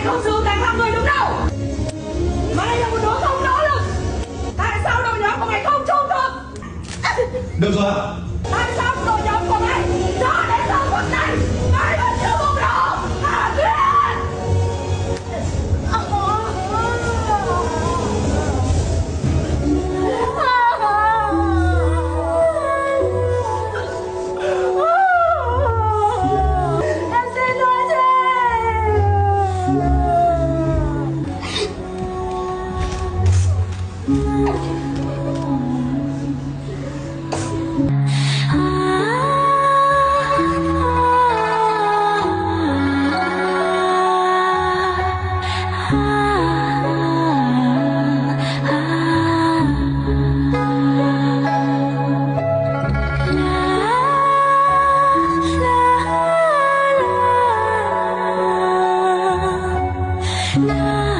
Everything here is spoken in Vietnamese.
Mày không xứng đáng làm người đứng đầu. Mày là một đứa không nỗ lực. Tại sao đội nhóm của mày không trung thực? Được rồi ạ. Tại sao đội nhóm của mày cho đến giờ phút này mày vẫn chưa bùng nổ? Hả Tuyết? Em xin lỗi chị. La